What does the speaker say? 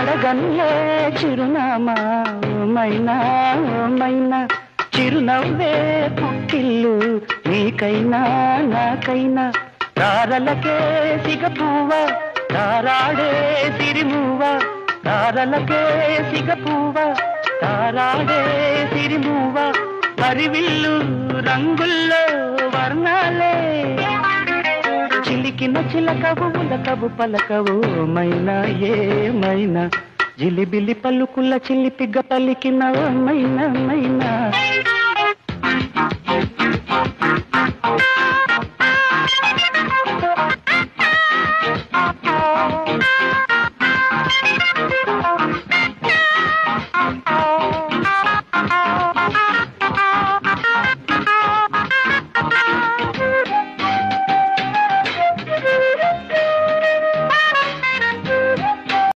అడగన్లే చిరునామా మైనా మైనా చిరునవ్వే పుట్టిల్లు నీకైనా నాకైనా తారలకే సిగపువ్వ తారాడే సిరిమువ్వ తారలకే సిగపువ్వ తారాడే సిరిమువ్వ పరివిల్లు రంగుల్లో వర్ణాలే చిలికిన చిలకవు ఉలకవు పలకవు మైనా ఏమైనా జిలిబిలి పలుకుల చిలిపిగ పలికిన మైనా మైనా